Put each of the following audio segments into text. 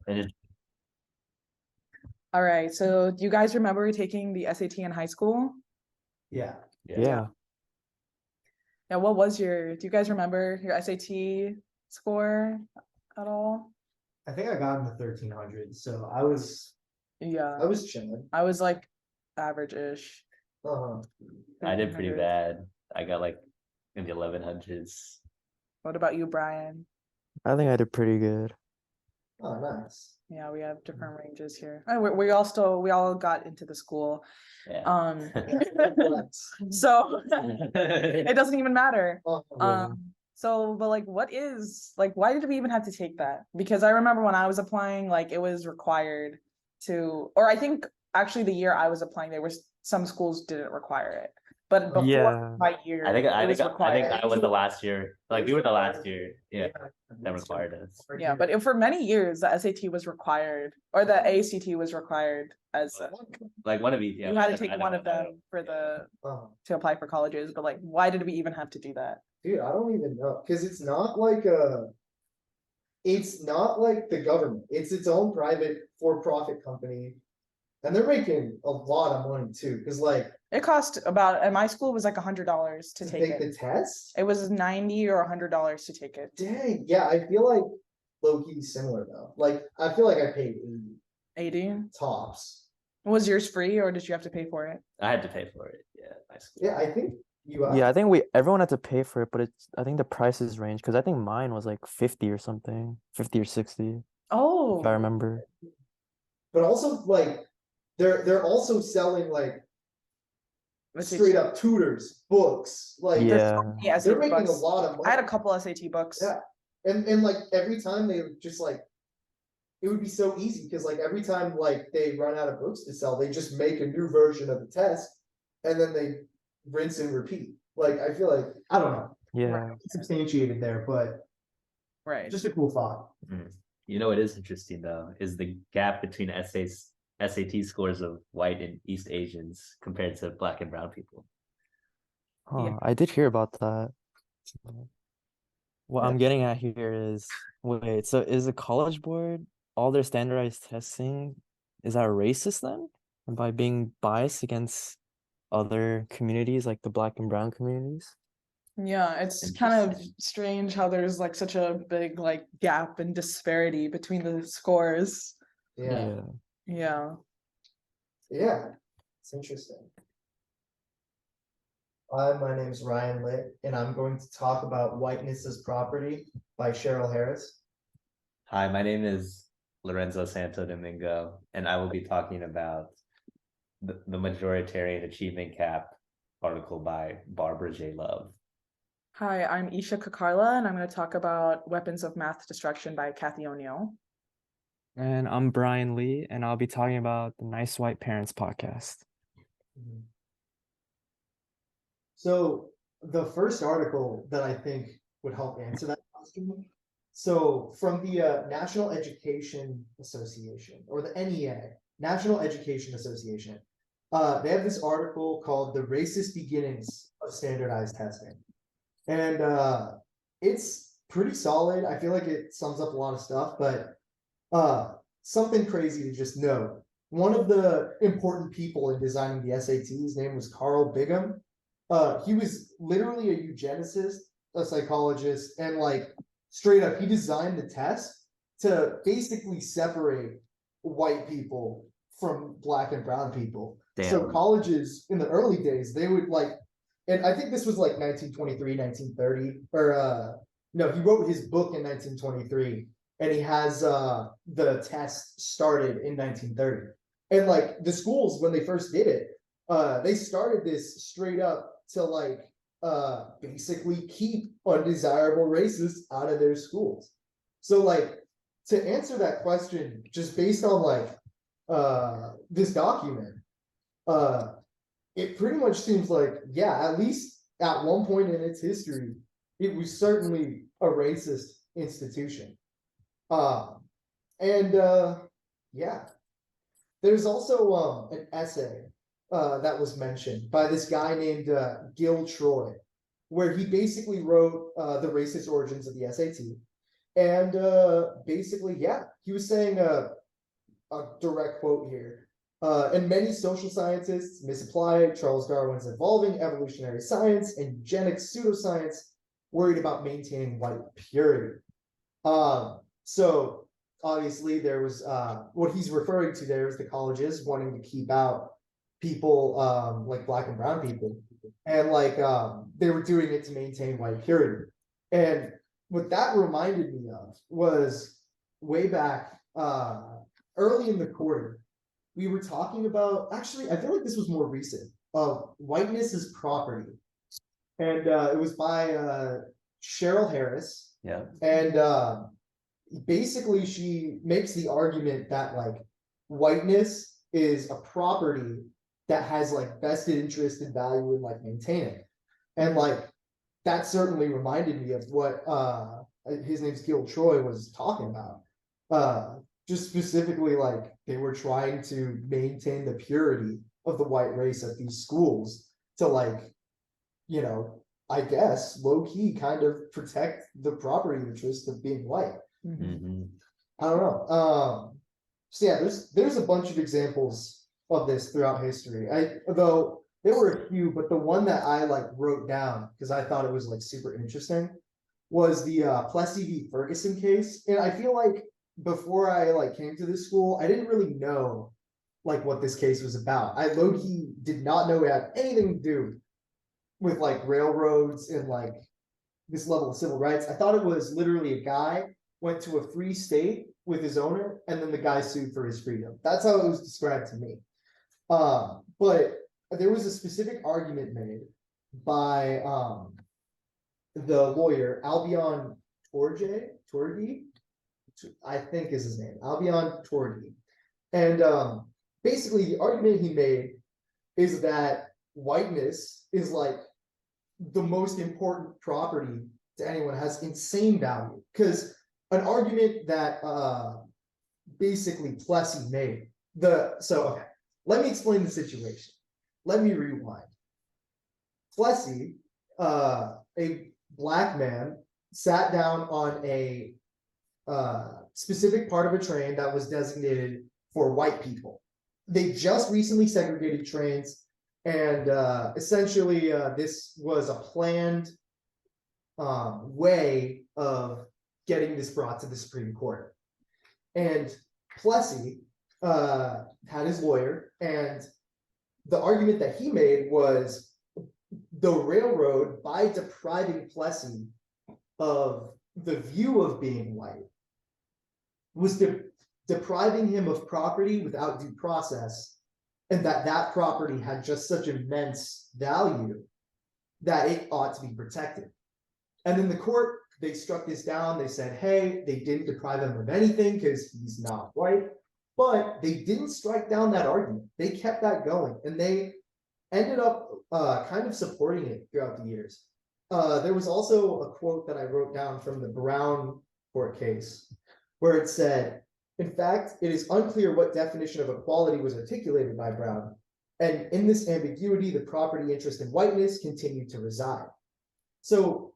And All right. So do you guys remember taking the SAT in high school? Yeah. Yeah. Do you guys remember your SAT score at all? I think I got in the 1300s, so I was chilling. I was like average-ish. I did pretty bad. I got like in the 1100s. What about you, Brian? I think I did pretty good. Oh, nice. Yeah, we have different ranges here. We all got into the school. Yeah. So it doesn't even matter. Yeah. So, but like, why did we even have to take that? Because I remember when I was applying, like it was required to, or I think actually the year I was applying, some schools didn't require it. But before my year, I think I was the last year. Like we were the last year. Yeah, that required us. Yeah, but for many years the SAT was required, or the ACT was required as like one of these. Yeah, you had to take one of them for to apply for colleges. But like, why did we even have to do that? Dude, I don't even know, because it's not like the government. It's its own private for-profit company, and they're making a lot of money too. Because like it cost about, at my school it was like $100 to take the test. It was $90 or $100 to take it. Dang, yeah, I feel like low-key similar though. Like I feel like I paid 80 tops. Was yours free or did you have to pay for it? I had to pay for it. Yeah, my school. Yeah, I think I think everyone had to pay for it, but I think the prices range, because I think mine was like 50 or something, 50 or 60. Oh, if I remember. But also like they're also selling like straight up tutors, books, like they're making a lot of money. I had a couple SAT books. Yeah, and like every time they just like, it would be so easy because like every time like they run out of books to sell, they just make a new version of the test, and then they rinse and repeat. Like I feel like, I don't know. Yeah, substantiated there, but just a cool thought. You know, it is interesting though, is the gap between SAT scores of white and East Asians compared to Black and brown people. I did hear about that. What I'm getting at here is, wait, so is the College Board, all their standardized testing, is that racist then? And by being biased against other communities, like the Black and brown communities? Yeah, it's kind of strange how there's like such a big like gap and disparity between the scores. Yeah. It's interesting. Hi, my name is Ryan Litt, and I'm going to talk about Whiteness as Property by Cheryl Harris. Hi, my name is Lorenzo Santo Domingo, and I will be talking about the Majoritarian Achievement Cap article by Barbara J. Love. Hi, I'm Isha Kakarla, and I'm going to talk about Weapons of Math Destruction by Kathy O'Neill. And I'm Brian Lee, and I'll be talking about the Nice White Parents podcast. So the first article that I think would help answer that question. So from the National Education Association, or the NEA, National Education Association, they have this article called The Racist Beginnings of Standardized Testing. And it's pretty solid. I feel like it sums up a lot of stuff, but something crazy to just know. One of the important people in designing the SAT, his name was Carl Bigham. He was literally a eugenicist, a psychologist, and like straight up, he designed the test to basically separate white people from Black and brown people. Damn. So colleges in the early days, they would like, and I think this was like 1923, 1930, or no, he wrote his book in 1923, and he has the test started in 1930. And like the schools, when they first did it, they started this straight up to like basically keep undesirable racists out of their schools. So like, to answer that question, just based on like this document, it pretty much seems like, yeah, at least at one point in its history, it was certainly a racist institution. Yeah, there's also an essay that was mentioned by this guy named Gil Troy, where he basically wrote The Racist Origins of the SAT. And basically, yeah, he was saying a direct quote here. And many social scientists misapply Charles Darwin's evolving evolutionary science and eugenics pseudoscience, worried about maintaining white purity. So obviously there was what he's referring to there is the colleges wanting to keep out people like Black and brown people, and like they were doing it to maintain white purity. And what that reminded me of was way back early in the quarter, we were talking about, actually I feel like this was more recent, whiteness is property, and it was by Cheryl Harris. Yeah. And basically she makes the argument that like whiteness is a property that has like vested interest and value in like maintaining. And like that certainly reminded me of what his name's Gil Troy was talking about. Just specifically like they were trying to maintain the purity of the white race at these schools to like, you know, I guess low-key kind of protect the property interest of being white. Mm-hmm. I don't know. So yeah, there's a bunch of examples of this throughout history. Though there were a few, but the one that I like wrote down because I thought it was like super interesting was the Plessy v. Ferguson case. And I feel like before I like came to this school, I didn't really know like what this case was about. I low-key did not know it had anything to do with like railroads and like this level of civil rights. I thought it was literally a guy went to a free state with his owner, and then the guy sued for his freedom. That's how it was described to me. But there was a specific argument made by the lawyer Albion Torgi, I think is his name, Albion Torgi. And basically the argument he made is that whiteness is like the most important property to anyone, has insane value. Because an argument that basically Plessy made, okay, let me explain the situation. Let me rewind. Plessy, a Black man, sat down on a specific part of a train that was designated for white people. They just recently segregated trains, and essentially this was a planned way of getting this brought to the Supreme Court. And Plessy had his lawyer, and the argument that he made was the railroad, by depriving Plessy of the view of being white, was depriving him of property without due process, and that property had just such immense value that it ought to be protected. And in the court, they struck this down. They said, hey, they didn't deprive him of anything because he's not white. But they didn't strike down that argument. They kept that going, and they ended up kind of supporting it throughout the years. There was also a quote that I wrote down from the Brown court case where it said, in fact, it is unclear what definition of equality was articulated by Brown, and in this ambiguity, the property interest in whiteness continued to reside. So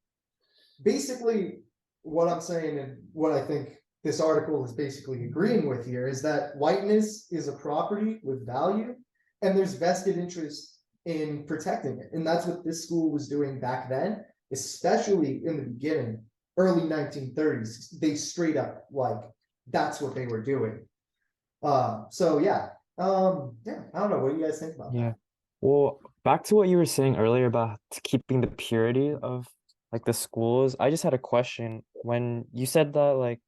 basically, what I'm saying, and what I think this article is basically agreeing with here, is that whiteness is a property with value, and there's vested interest in protecting it. And that's what this school was doing back then, especially in the beginning, early 1930s. They straight up, like, that's what they were doing. So yeah, I don't know. What do you guys think about that? Yeah. Well, back to what you were saying earlier about keeping the purity of like the schools. I just had a question. When you said that like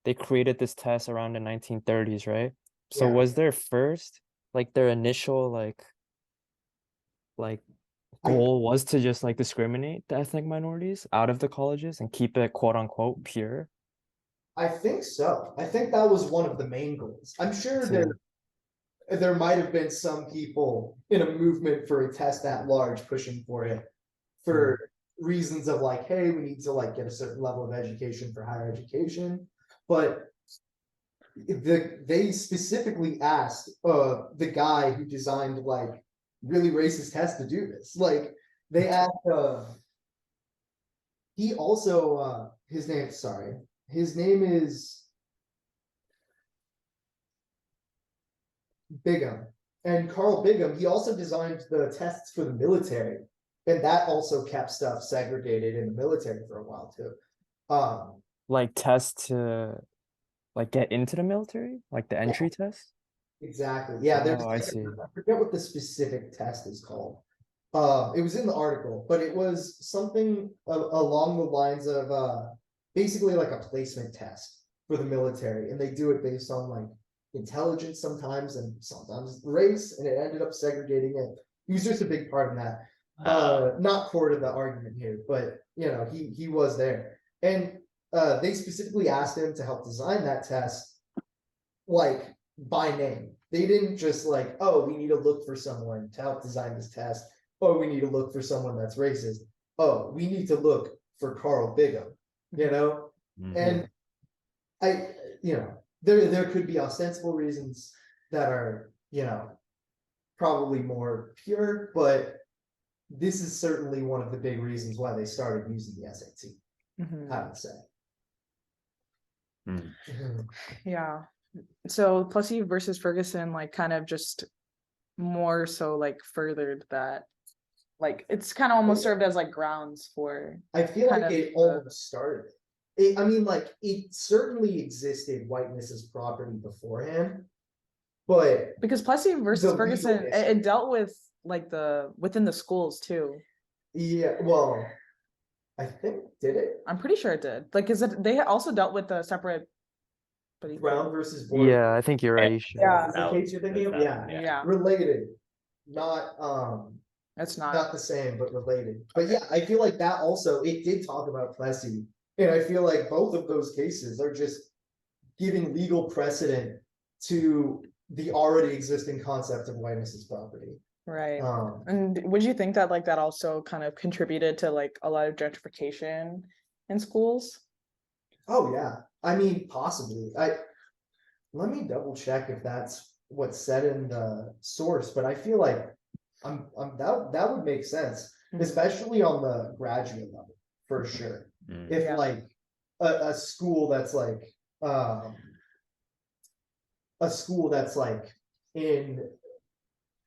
they created this test around the 1930s, right? So Yeah. was their first, like their initial like goal was to just like discriminate the ethnic minorities out of the colleges and keep it quote unquote pure? I think so. I think that was one of the main goals. I'm sure So- there might have been some people in a movement for a test that large pushing for it for reasons of like, hey, we need to like get a certain level of education for higher education. But they specifically asked the guy who designed like really racist tests to do this. Like they asked he also his name, sorry, his name is Bigham. And Carl Bigham, he also designed the tests for the military. And that also kept stuff segregated in the military for a while too. Like test to like get into the military, like the entry test. Exactly. Yeah, there's Oh, I see. I forget what the specific test is called. It was in the article, but it was something along the lines of basically like a placement test for the military, and they do it based on like intelligence sometimes and sometimes race, and it ended up segregating it. He was just a big part of that. Not core to the argument here, but you know, he was there. And they specifically asked him to help design that test, like by name. They didn't just like, oh, we need to look for someone to help design this test. Oh, we need to look for someone that's racist. Oh, we need to look for Carl Bigham, you know? Mhm. And I, you know, there could be ostensible reasons that are, you know, probably more pure, but this is certainly one of the big reasons why they started using the SAT, Mhm. I would say. Mm. Mhm. Yeah. So Plessy versus Ferguson, like kind of just more so like furthered that, like it's kind of almost served as like grounds for I feel kind like of it almost started. I mean, like it certainly existed whiteness as property beforehand, but because Plessy versus The legal Ferguson, it history. dealt with like the within the schools too. yeah, well, I think did it I'm pretty sure it did. Like, is it? They also dealt with the separate. But Brown versus Boyd? Yeah, I think you're right. You should. Yeah. Is the That case was- you're thinking of? that's Yeah, that one, yeah, related, not it's not. not the same, but related. But yeah, I feel like that also it did talk about Plessy, and I feel like both of those cases are just giving legal precedent to the already existing concept of whiteness as property. Right. Um, And would you think that like that also kind of contributed to like a lot of gentrification in schools? oh yeah, I mean possibly. Let me double check if that's what's said in the source, but I feel like that would make sense, Mhm. especially on the graduate level for sure. Mm. If Yeah. like a school that's like a school that's like in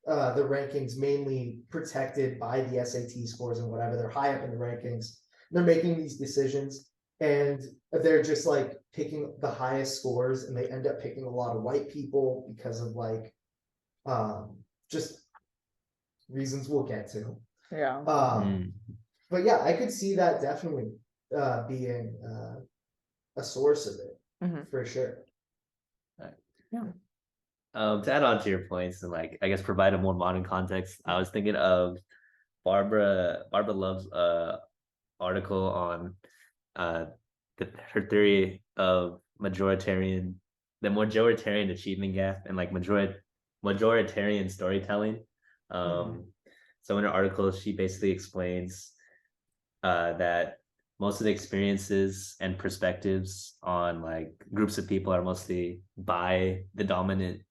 the rankings mainly protected by the SAT scores and whatever, they're high up in the rankings, they're making these decisions and they're just like picking the highest scores and they end up picking a lot of white people because of like just reasons we'll get to. Yeah. Mm. But yeah, I could see that definitely being a source of it Mhm. for sure. To add on to your points and like I guess provide a more modern context, I was thinking of Barbara Love's article on her theory of the majoritarian achievement gap and like majoritarian storytelling. So in her article, she basically explains that most of the experiences and perspectives on like groups of people are mostly by the dominant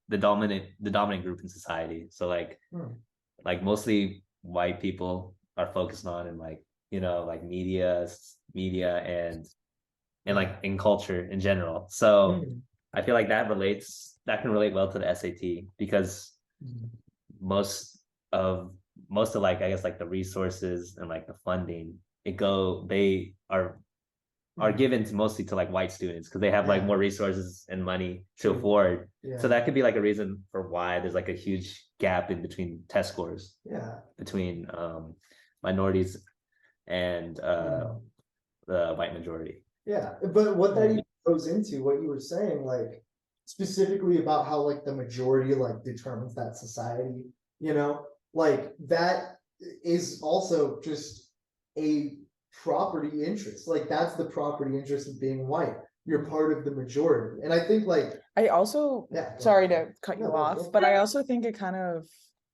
group in society. So like mostly white people are focused on and like, you know, like media and like in culture in general. So I feel like that can relate well to the SAT because most of like I guess like the resources and like the funding they are given to mostly to like white students because they have like more resources and money to afford. Yeah. So that could be like a reason for why there's like a huge gap in between test scores between minorities and the white majority. Yeah, but what that even goes into, what you were saying, like specifically about how like the majority like determines that society, you know, like that is also just a property interest. Like that's the property interest of being white. You're part of the majority. And I think like I also, yeah, sorry to cut you No, off, go. but I also think it kind of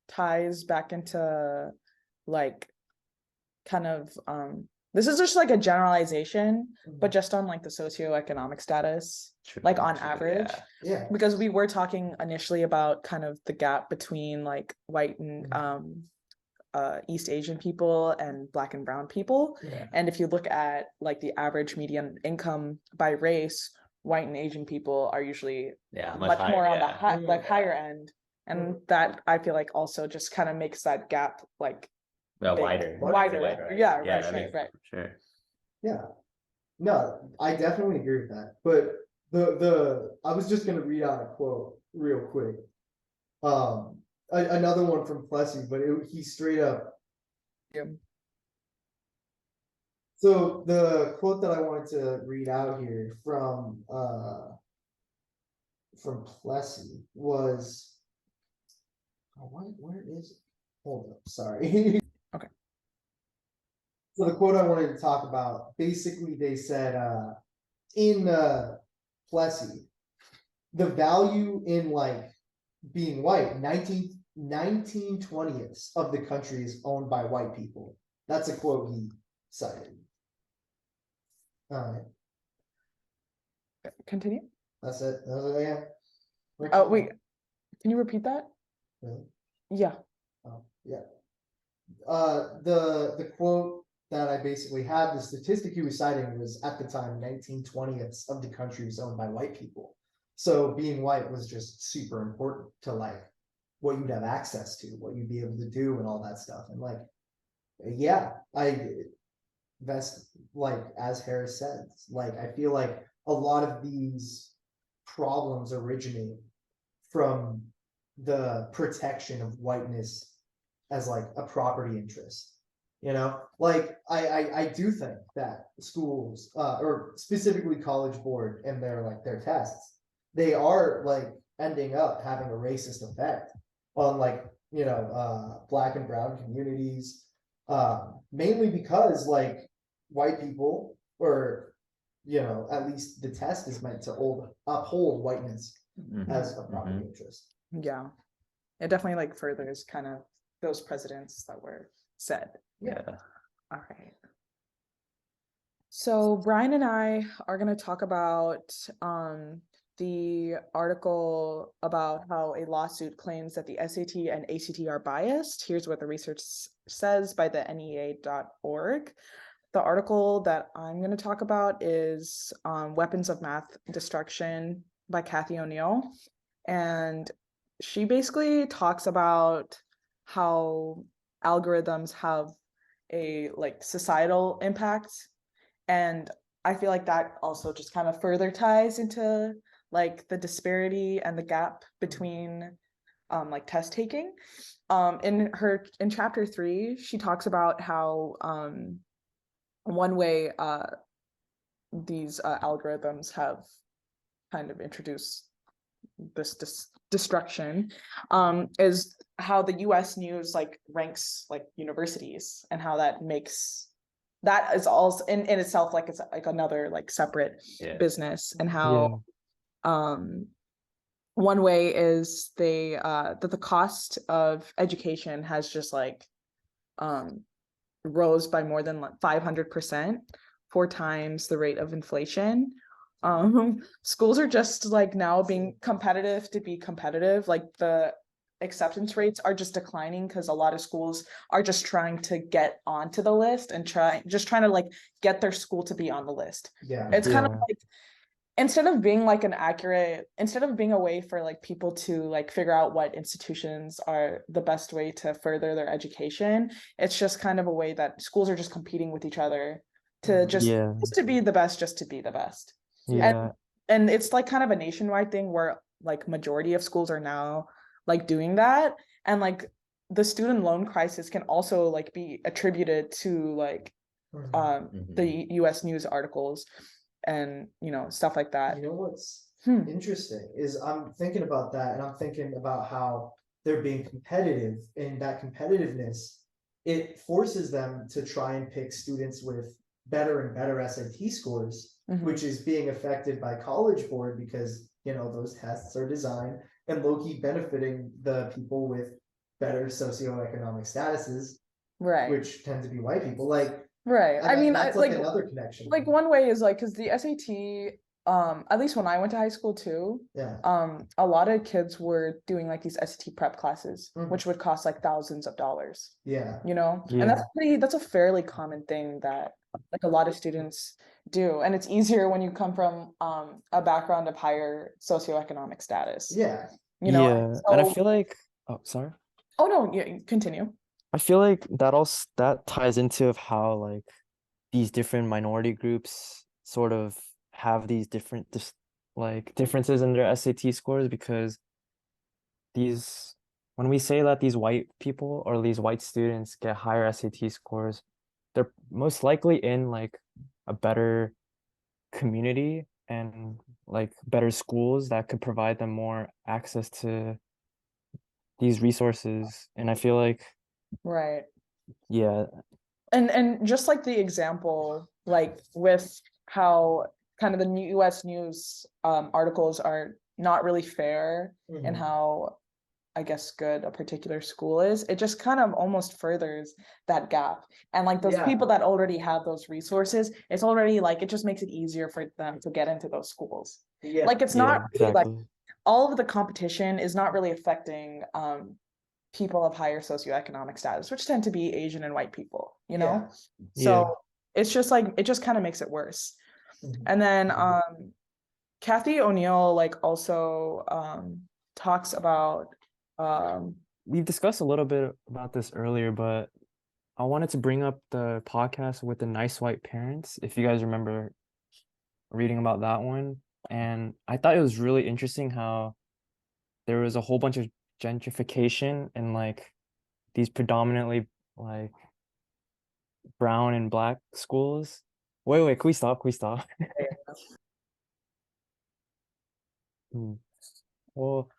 ties back into like kind of this is just like a generalization, but just on like the socioeconomic status, like on average. Yeah. Because we were talking initially about kind of the gap between like white and East Asian people and Black and brown people. Yeah. And if you look at like the average median income by race, white and Asian people are usually much higher, more on the yeah. higher end. And that I feel like also just kind of makes that gap like wider. Wider. Yeah, Yeah, right. Sure. Yeah. No, I definitely agree with that. But the I was just gonna read out a quote real quick. Another one from Plessy, but he straight up. Yeah. So the quote that I wanted to read out here from Plessy was, where is it? Hold up, sorry. Okay. So the quote I wanted to talk about, basically they said in Plessy, the value in like being white, 19/20ths of the country is owned by white people. That's a quote he cited. All right. Continue. That's it. Yeah. Oh, wait. Can you repeat that? Really? Yeah. Oh, yeah. The quote that I basically had, the statistic he was citing was at the time 19/20ths of the country was owned by white people. So being white was just super important to like what you'd have access to, what you'd be able to do, and all that stuff. And like, yeah, that's like as Harris said, like I feel like a lot of these problems originate from the protection of whiteness as like a property interest. You know, like I do think that schools or specifically College Board and their tests, they are like ending up having a racist effect on like, you know, Black and brown communities, mainly because like white people, or you know, at least the test is meant to uphold whiteness as a property interest. Yeah. It definitely like furthers kind of those precedents that were said. Yeah. All right. So Brian and I are going to talk about the article about how a lawsuit claims that the SAT and ACT are biased. Here's what the research says by the NEA.org. The article that I'm going to talk about is Weapons of Math Destruction by Kathy O'Neill. And she basically talks about how algorithms have a like societal impact. And I feel like that also just kind of further ties into like the disparity and the gap between like test taking. In chapter 3, she talks about how one way these algorithms have kind of introduced this destruction is how the US news like ranks like universities, and how that is also in itself like it's like another like separate business, and how one way is that the cost of education has just like rose by more than 500%, 4 times the rate of inflation. Schools are just like now being competitive to be competitive. Like the acceptance rates are just declining because a lot of schools are just trying to get onto the list and trying to like get their school to be on the list. Yeah. It's kind of like, instead of being a way for like people to like figure out what institutions are the best way to further their education, it's just kind of a way that schools are just competing with each other to just to be the best, just to be the best. Yeah. And it's like kind of a nationwide thing where like majority of schools are now like doing that. And like the student loan crisis can also like be attributed to like the US news articles and, you know, stuff like that. You know what's interesting is I'm thinking about that, and I'm thinking about how they're being competitive, and that competitiveness, it forces them to try and pick students with better and better SAT scores, which is being affected by College Board because, you know, those tests are designed and low-key benefiting the people with better socioeconomic statuses, right, which tend to be white people. Like, right. I mean, that's like another connection. Like one way is like, because the SAT at least when I went to high school too, Yeah. a lot of kids were doing like these SAT prep classes, Mhm. which would cost like thousands of dollars, Yeah. you know? And Yeah. that's a fairly common thing that like a lot of students do. And it's easier when you come from a background of higher socioeconomic status, Yeah. you know? Yeah, and I So, feel like, oh, sorry. oh no, yeah, continue. I feel like that also that ties into of how like these different minority groups sort of have these different like differences in their SAT scores, because these when we say that these white people or these white students get higher SAT scores, they're most likely in like a better community and like better schools that could provide them more access to these resources. And I feel like, Right. yeah, And just like the example, like with how kind of the US news articles are not really fair and Mhm. how I guess good a particular school is, it just kind of almost furthers that gap. And like those Yeah. people that already have those resources, it's already like it just makes it easier for them to get into those schools. Yeah. Like it's yeah, not really like exactly. all of the competition is not really affecting people of higher socioeconomic status, which tend to be Asian and white people, you know? So it's just like it just kind of makes it worse. Mhm. And then Kathy O'Neill like also talks about We've discussed a little bit about this earlier, but I wanted to bring up the podcast with the nice white parents, if you guys remember reading about that one. And I thought it was really interesting how there was a whole bunch of gentrification in like these predominantly like brown and black schools. Wait, can we stop? Can we stop? Hmm. Well,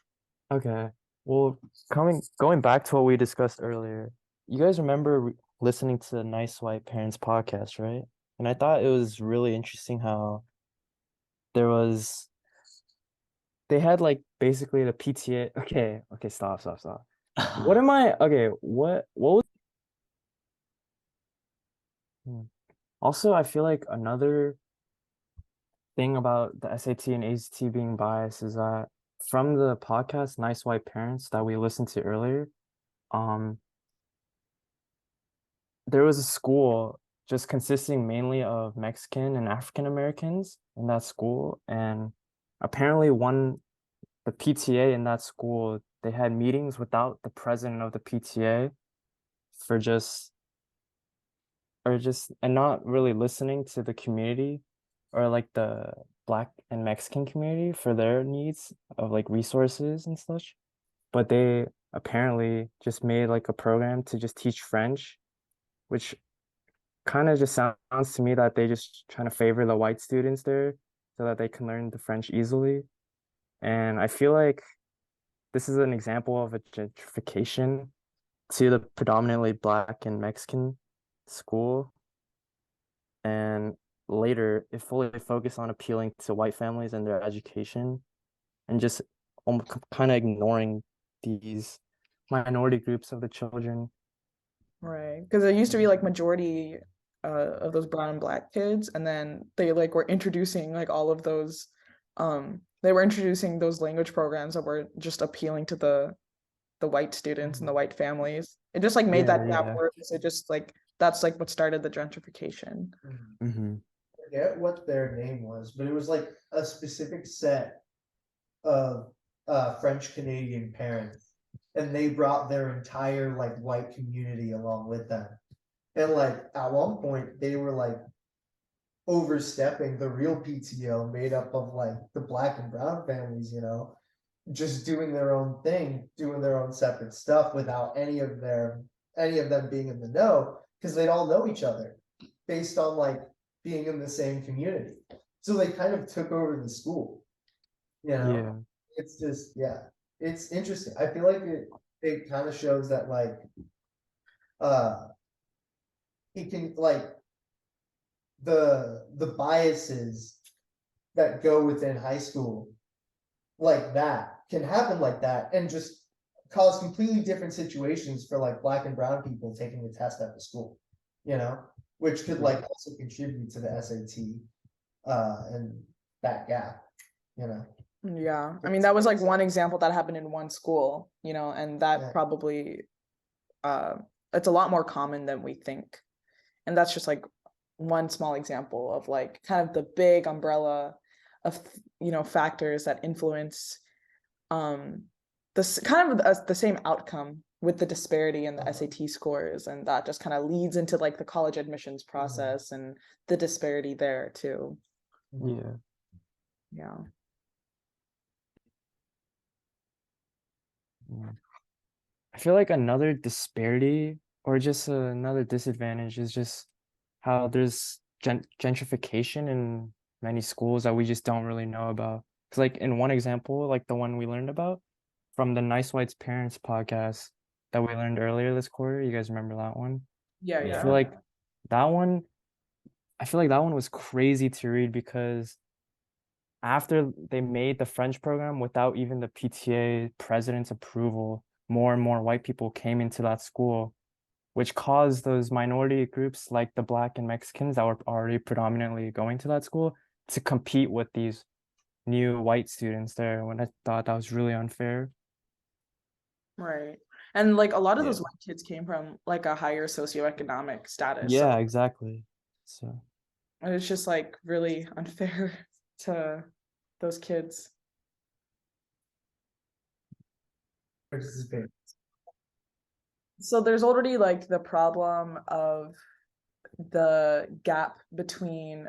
okay. Well, going back to what we discussed earlier, you guys remember listening to the Nice White Parents podcast, right? And I thought it was really interesting how there was they had like basically the PTA. Okay, stop. What am I? Okay, what was? Hmm. Also, I feel like another thing about the SAT and ACT being biased is that from the podcast Nice White Parents that we listened to earlier, um, there was a school just consisting mainly of Mexican and African Americans in that school, and apparently the PTA in that school, they had meetings without the president of the PTA for just and not really listening to the community or like the Black and Mexican community for their needs of like resources and such. But they apparently just made like a program to just teach French, which kind of just sounds to me that they just trying to favor the white students there so that they can learn the French easily. And I feel like this is an example of a gentrification to the predominantly Black and Mexican school. And later, it fully focused on appealing to white families and their education and just kind of ignoring these minority groups of the children. right, because it used to be like majority of those brown and black kids, and then they like were introducing like all of those they were introducing those language programs that were just appealing to the white students and the white families. It just like made Yeah, that gap yeah. worse. It just like that's like what started the gentrification. Mm-hmm. Forget what their name was, but it was like a specific set of French Canadian parents, and they brought their entire like white community along with them. And like at one point they were like overstepping the real PTO made up of like the black and brown families, just doing their own thing, doing their own separate stuff without any of them being in the know, because they'd all know each other based on like being in the same community. So they kind of took over the school. Yeah. It's just it's interesting. I feel like it kind of shows that like it can like the biases that go within high school like that can happen like that and just cause completely different situations for like black and brown people taking the test at the school, which could like also contribute to the SAT and that gap, you know. Yeah, I mean that was like one example that happened in one school, and that Yeah. probably it's a lot more common than we think. And that's just like one small example of like kind of the big umbrella of factors that influence this kind of the same outcome with the disparity in the SAT scores, and that just kind of leads into like the college admissions process and the disparity there too. Yeah. Yeah. I feel like another disparity or just another disadvantage is just how there's gentrification in many schools that we just don't really know about. Because like in one example, like the one we learned about from the Nice White's Parents podcast that we learned earlier this quarter, you guys remember that one? Yeah, I yeah. feel like that one, I feel like that one was crazy to read because after they made the French program without even the PTA president's approval, more and more white people came into that school, which caused those minority groups like the Black and Mexicans that were already predominantly going to that school to compete with these new white students there. When I thought that was really unfair. Right. And like a lot of Yeah. those white kids came from like a higher socioeconomic status. Yeah, So exactly. So it's just like really unfair to those kids. Participate. So there's already like the problem of the gap between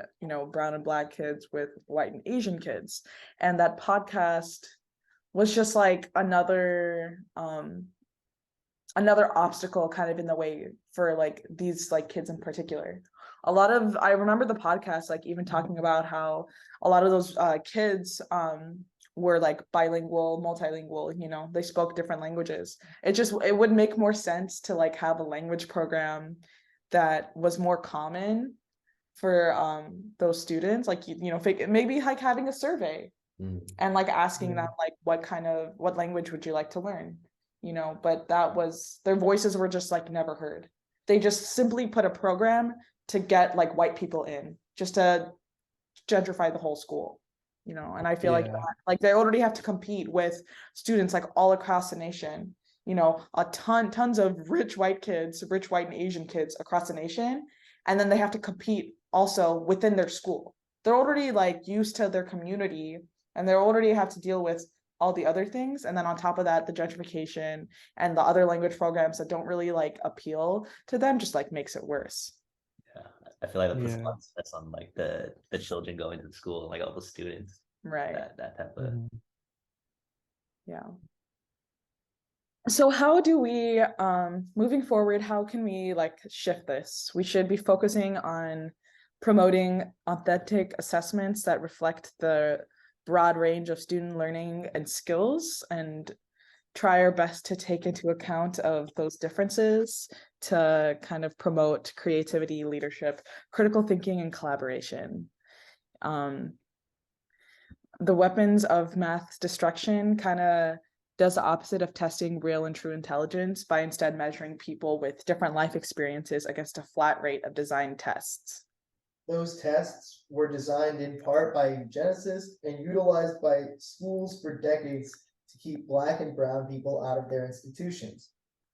brown and black kids with white and Asian kids, and that podcast was just like another obstacle kind of in the way for like these like kids in particular. I remember the podcast like even talking about how a lot of those kids were like bilingual, multilingual, they spoke different languages. It would make more sense to like have a language program that was more common for those students, like maybe like having a survey and like asking them like what language would you like to learn, but their voices were just like never heard. They just simply put a program to get like white people in, just to gentrify the whole school, and I feel like they already have to compete with students like all across the nation, tons of rich white and Asian kids across the nation, and then they have to compete also within their school. They're already like used to their community, and they already have to deal with all the other things, and then on top of that, the gentrification and the other language programs that don't really like appeal to them just like makes it worse. Yeah, I feel like that puts a lot of stress on like the children going to school, like all the students. Right. That type of Yeah. So how do we moving forward, how can we like shift this? We should be focusing on promoting authentic assessments that reflect the broad range of student learning and skills, and try our best to take into account of those differences to kind of promote creativity, leadership, critical thinking, and collaboration. The weapons of math destruction kind of does the opposite of testing real and true intelligence by instead measuring people with different life experiences against a flat rate of design tests. Those tests were designed in part by eugenicists and utilized by schools for decades to keep Black and brown people out of their institutions.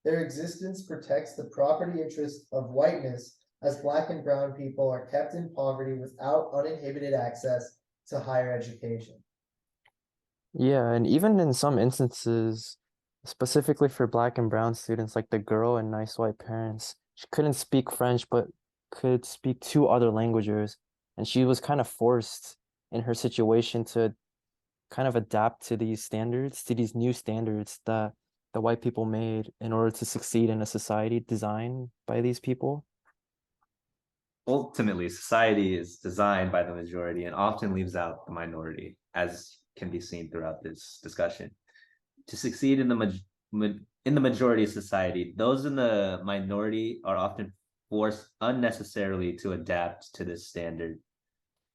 Their existence protects the property interest of whiteness, as Black and brown people are kept in poverty without uninhibited access to higher education. Yeah, and even in some instances, specifically for Black and brown students, like the girl in Nice White Parents, she couldn't speak French, but could speak two other languages. And she was kind of forced in her situation to kind of adapt to these standards, to these new standards that the white people made in order to succeed in a society designed by these people. ultimately society is designed by the majority and often leaves out the minority, as can be seen throughout this discussion. To succeed in the majority of society, those in the minority are often forced unnecessarily to adapt to this standard,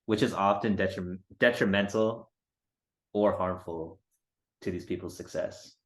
which is often detrimental or harmful to these people's success.